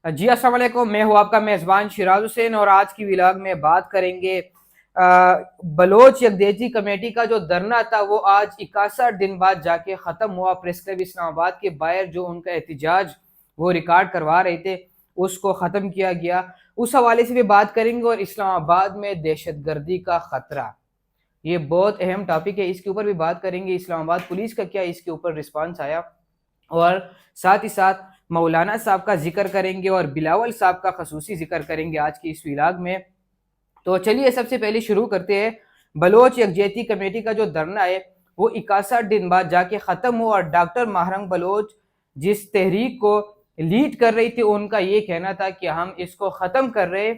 جی السلام علیکم، میں ہوں آپ کا میزبان شیراز حسین، اور آج کی ولاگ میں بات کریں گے بلوچ یکجہتی کمیٹی کا جو دھرنا تھا وہ آج 61 دن بعد جا کے ختم ہوا۔ پریس کلب اسلام آباد کے باہر جو ان کا احتجاج وہ ریکارڈ کروا رہے تھے اس کو ختم کیا گیا، اس حوالے سے بھی بات کریں گے۔ اور اسلام آباد میں دہشت گردی کا خطرہ، یہ بہت اہم ٹاپک ہے، اس کے اوپر بھی بات کریں گے۔ اسلام آباد پولیس کا کیا اس کے اوپر رسپانس آیا، اور ساتھ ہی ساتھ مولانا صاحب کا ذکر کریں گے اور بلاول صاحب کا خصوصی ذکر کریں گے آج کی اس ولاگ میں۔ تو چلیے سب سے پہلے شروع کرتے ہیں۔ بلوچ یکجہتی کمیٹی کا جو دھرنا ہے وہ 61 دن بعد جا کے ختم ہوا، اور ڈاکٹر ماہرنگ بلوچ جس تحریک کو لیڈ کر رہی تھی ان کا یہ کہنا تھا کہ ہم اس کو ختم کر رہے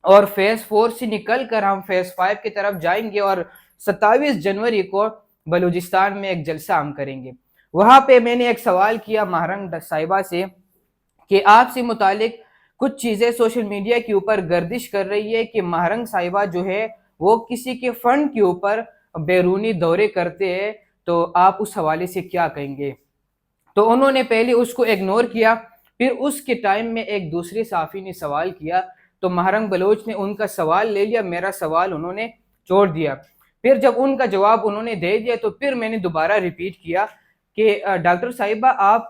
اور فیز 4 سے نکل کر ہم فیز 5 کی طرف جائیں گے، اور 27 جنوری کو بلوچستان میں ایک جلسہ ہم کریں گے۔ وہاں پہ میں نے ایک سوال کیا ماہرنگ صاحبہ سے کہ آپ سے متعلق کچھ چیزیں سوشل میڈیا کے اوپر گردش کر رہی ہے کہ ماہرنگ صاحبہ جو ہے وہ کسی کے فنڈ کے اوپر بیرونی دورے کرتے ہیں، تو آپ اس حوالے سے کیا کہیں گے؟ تو انہوں نے پہلے اس کو اگنور کیا، پھر اس کے ٹائم میں ایک دوسرے صحافی نے سوال کیا تو ماہرنگ بلوچ نے ان کا سوال لے لیا، میرا سوال انہوں نے چھوڑ دیا۔ پھر جب ان کا جواب انہوں نے دے دیا تو پھر میں نے دوبارہ ریپیٹ کیا کہ ڈاکٹر صاحبہ آپ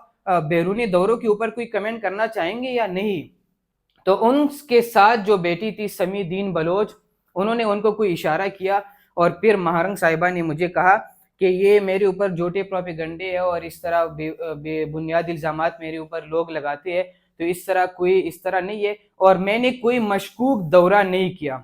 بیرونی دوروں کے اوپر کوئی کمنٹ کرنا چاہیں گے یا نہیں؟ تو ان کے ساتھ جو بیٹی تھی سمی دین بلوچ، انہوں نے ان کو کوئی اشارہ کیا، اور پھر ماہرنگ صاحبہ نے مجھے کہا کہ یہ میرے اوپر جھوٹے پروپیگنڈے ہے اور اس طرح بے بنیاد الزامات میرے اوپر لوگ لگاتے ہیں، تو اس طرح نہیں ہے، اور میں نے کوئی مشکوک دورہ نہیں کیا۔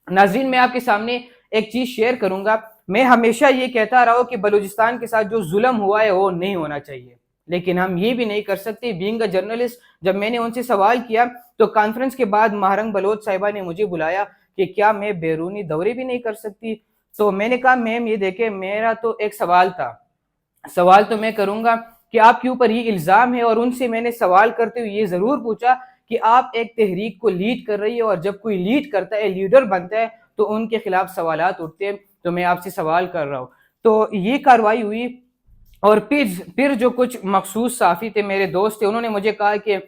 ناظرین میں آپ کے سامنے ایک چیز شیئر کروں گا، میں ہمیشہ یہ کہتا رہا ہوں کہ بلوچستان کے ساتھ جو ظلم ہوا ہے وہ نہیں ہونا چاہیے، لیکن ہم یہ بھی نہیں کر سکتے بینگ اے جرنلسٹ۔ جب میں نے ان سے سوال کیا تو کانفرنس کے بعد ماہرنگ بلوچ صاحبہ نے مجھے بلایا کہ کیا میں بیرونی دورے بھی نہیں کر سکتی؟ تو میں نے کہا میم یہ دیکھیں، میرا تو ایک سوال تھا، سوال تو میں کروں گا کہ آپ کے اوپر یہ الزام ہے، اور ان سے میں نے سوال کرتے ہوئے یہ ضرور پوچھا کہ آپ ایک تحریک کو لیڈ کر رہی ہے، اور جب کوئی لیڈ کرتا ہے، لیڈر بنتا ہے، تو ان کے خلاف سوالات اٹھتے ہیں، تو میں آپ سے سوال کر رہا ہوں۔ تو یہ کارروائی ہوئی، اور پھر جو کچھ مخصوص صحافی تھے، میرے دوست تھے، انہوں نے مجھے کہا کہ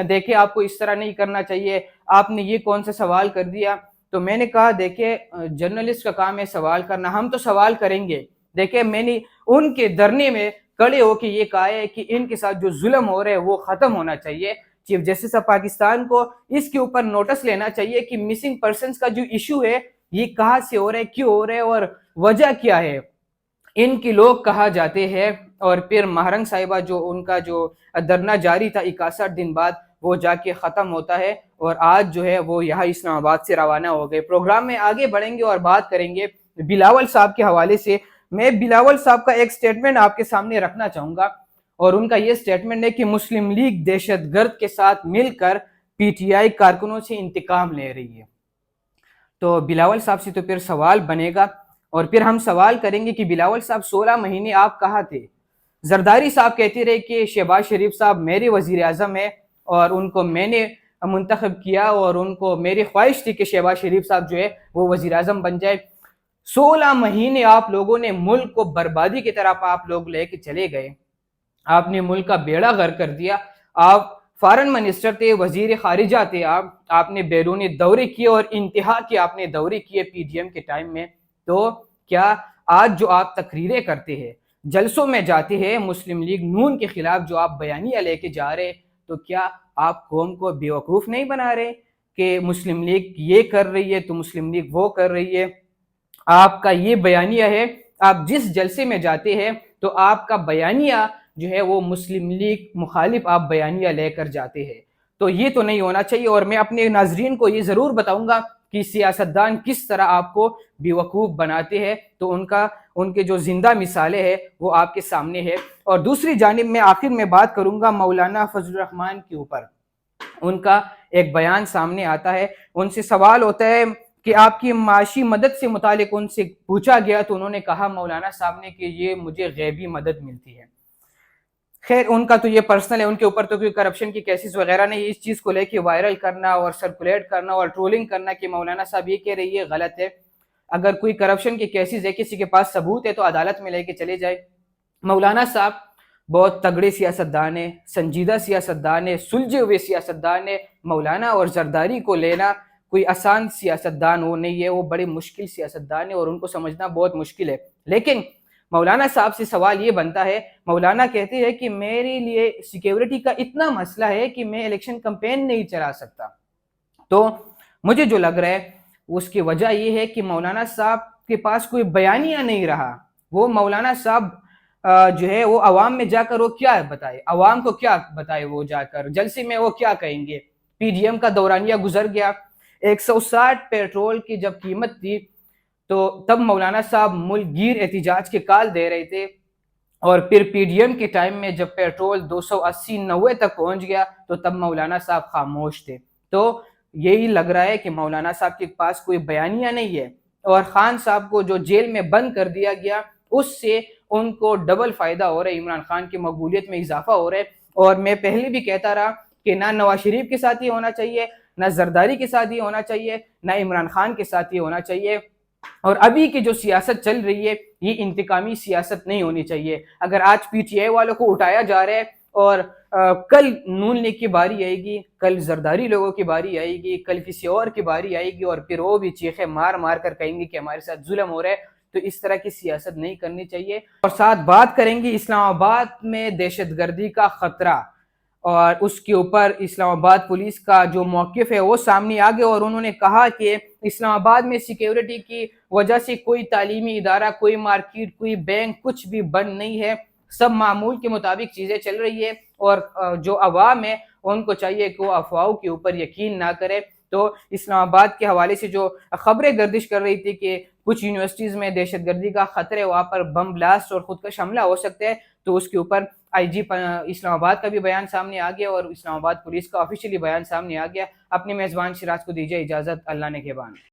دیکھیں آپ کو اس طرح نہیں کرنا چاہیے، آپ نے یہ کون سا سوال کر دیا؟ تو میں نے کہا دیکھیں جرنلسٹ کا کام ہے سوال کرنا، ہم تو سوال کریں گے۔ دیکھیں میں نے ان کے دھرنے میں کھڑے ہو کے یہ کہا ہے کہ ان کے ساتھ جو ظلم ہو رہا ہے وہ ختم ہونا چاہیے۔ چیف جسٹس آف پاکستان کو اس کے اوپر نوٹس لینا چاہیے کہ مسنگ پرسنز کا جو ایشو ہے یہ کہاں سے ہو رہا ہے، کیوں ہو رہا ہے، اور وجہ کیا ہے، ان کے لوگ کہاں جاتے ہیں۔ اور پھر ماہرنگ صاحبہ جو ان کا جو دھرنا جاری تھا 61 دن بعد وہ جا کے ختم ہوتا ہے، اور آج جو ہے وہ یہاں اسلام آباد سے روانہ ہو گئے۔ پروگرام میں آگے بڑھیں گے اور بات کریں گے بلاول صاحب کے حوالے سے۔ میں بلاول صاحب کا ایک سٹیٹمنٹ آپ کے سامنے رکھنا چاہوں گا، اور ان کا یہ سٹیٹمنٹ ہے کہ مسلم لیگ دہشت گرد کے ساتھ مل کر پی ٹی آئی کارکنوں سے انتقام لے رہی ہے۔ تو بلاول صاحب سے تو پھر سوال بنے گا، اور پھر ہم سوال کریں گے کہ بلاول صاحب 16 مہینے آپ کہاں تھے؟ زرداری صاحب کہتے رہے کہ شہباز شریف صاحب میرے وزیر اعظم ہے، اور ان کو میں نے منتخب کیا، اور ان کو میری خواہش تھی کہ شہباز شریف صاحب جو ہے وہ وزیر اعظم بن جائے۔ 16 مہینے آپ لوگوں نے ملک کو بربادی کی طرف آپ لوگ لے کے چلے گئے، آپ نے ملک کا بیڑا غرق کر دیا۔ آپ فارن منسٹر تھے، وزیر خارجہ تھے، آپ نے بیرونی دورے کیے، اور انتہا کے آپ نے دورے کیے پی ڈی ایم کے ٹائم میں۔ تو کیا آج جو آپ تقریریں کرتے ہیں، جلسوں میں جاتے ہیں، مسلم لیگ نون کے خلاف جو آپ بیانیہ لے کے جا رہے، تو کیا آپ قوم کو بیوقوف نہیں بنا رہے کہ مسلم لیگ یہ کر رہی ہے تو مسلم لیگ وہ کر رہی ہے؟ آپ کا یہ بیانیہ ہے، آپ جس جلسے میں جاتے ہیں تو آپ کا بیانیہ جو ہے وہ مسلم لیگ مخالف آپ بیانیہ لے کر جاتے ہیں، تو یہ تو نہیں ہونا چاہیے۔ اور میں اپنے ناظرین کو یہ ضرور بتاؤں گا کہ سیاستدان کس طرح آپ کو بیوقوف بناتے ہیں، تو ان کے جو زندہ مثالیں ہیں وہ آپ کے سامنے ہے۔ اور دوسری جانب میں آخر میں بات کروں گا مولانا فضل الرحمان کے اوپر۔ ان کا ایک بیان سامنے آتا ہے، ان سے سوال ہوتا ہے کہ آپ کی معاشی مدد سے متعلق ان سے پوچھا گیا، تو انہوں نے کہا مولانا صاحب نے کہ یہ مجھے غیبی مدد ملتی ہے۔ خیر ان کا تو یہ پرسنل ہے، ان کے اوپر تو کوئی کرپشن کی کیسز وغیرہ نہیں۔ اس چیز کو لے کے وائرل کرنا اور سرکولیٹ کرنا اور ٹرولنگ کرنا کہ مولانا صاحب یہ کہہ رہی ہے غلط ہے۔ اگر کوئی کرپشن کی کیسز ہے، کسی کے پاس ثبوت ہے، تو عدالت میں لے کے چلے جائے۔ مولانا صاحب بہت تگڑے سیاستدان ہیں، سنجیدہ سیاستدان ہیں، سلجھے ہوئے سیاستدان ہیں۔ مولانا اور زرداری کو لینا کوئی آسان سیاستدان وہ نہیں ہے، وہ بڑے مشکل سیاستدان ہیں اور ان کو سمجھنا بہت مشکل ہے۔ لیکن مولانا صاحب سے سوال یہ بنتا ہے، مولانا کہتے ہیں کہ میرے لیے سیکیورٹی کا اتنا مسئلہ ہے کہ میں الیکشن کمپین نہیں چلا سکتا۔ تو مجھے جو لگ رہا ہے اس کی وجہ یہ ہے کہ مولانا صاحب کے پاس کوئی بیانیہ نہیں رہا۔ وہ مولانا صاحب جو ہے وہ عوام میں جا کر وہ کیا بتائے، عوام کو کیا بتائے، وہ جا کر جلسے میں وہ کیا کہیں گے۔ پی ڈی ایم کا دورانیہ گزر گیا، 160 پیٹرول کی جب قیمت تھی تو تب مولانا صاحب ملک گیر احتجاج کے کال دے رہے تھے، اور پھر پی ڈی ایم کے ٹائم میں جب پیٹرول 280-90 تک پہنچ گیا تو تب مولانا صاحب خاموش تھے۔ تو یہی لگ رہا ہے کہ مولانا صاحب کے پاس کوئی بیانیہ نہیں ہے، اور خان صاحب کو جو جیل میں بند کر دیا گیا اس سے ان کو ڈبل فائدہ ہو رہا ہے، عمران خان کی مقبولیت میں اضافہ ہو رہا ہے۔ اور میں پہلے بھی کہتا رہا کہ نہ نواز شریف کے ساتھ ہی ہونا چاہیے، نہ زرداری کے ساتھ ہی ہونا چاہیے، نہ عمران خان کے ساتھ ہی ہونا چاہیے۔ اور ابھی کی جو سیاست چل رہی ہے یہ انتقامی سیاست نہیں ہونی چاہیے۔ اگر آج پی ٹی آئی والوں کو اٹھایا جا رہا ہے اور کل نون لیگ کی باری آئے گی، کل زرداری لوگوں کی باری آئے گی، کل کسی اور کی باری آئے گی اور پھر وہ بھی چیخے مار مار کر کہیں گے کہ ہمارے ساتھ ظلم ہو رہا ہے، تو اس طرح کی سیاست نہیں کرنی چاہیے۔ اور ساتھ بات کریں گے اسلام آباد میں دہشت گردی کا خطرہ، اور اس کے اوپر اسلام آباد پولیس کا جو موقف ہے وہ سامنے آ گیا، اور انہوں نے کہا کہ اسلام آباد میں سیکیورٹی کی وجہ سے کوئی تعلیمی ادارہ، کوئی مارکیٹ، کوئی بینک کچھ بھی بند نہیں ہے، سب معمول کے مطابق چیزیں چل رہی ہے، اور جو عوام ہے ان کو چاہیے کہ وہ افواہوں کے اوپر یقین نہ کرے۔ تو اسلام آباد کے حوالے سے جو خبریں گردش کر رہی تھی کہ کچھ یونیورسٹیز میں دہشت گردی کا خطرہ ہے، وہاں پر بم بلاسٹ اور خودکش حملہ ہو سکتا ہے، تو اس کے اوپر آئی جی اسلام آباد کا بھی بیان سامنے آ گیا اور اسلام آباد پولیس کا آفیشیلی بیان سامنے آ گیا۔ اپنے میزبان شراز کو دیجیے اجازت، اللہ نے کے بان۔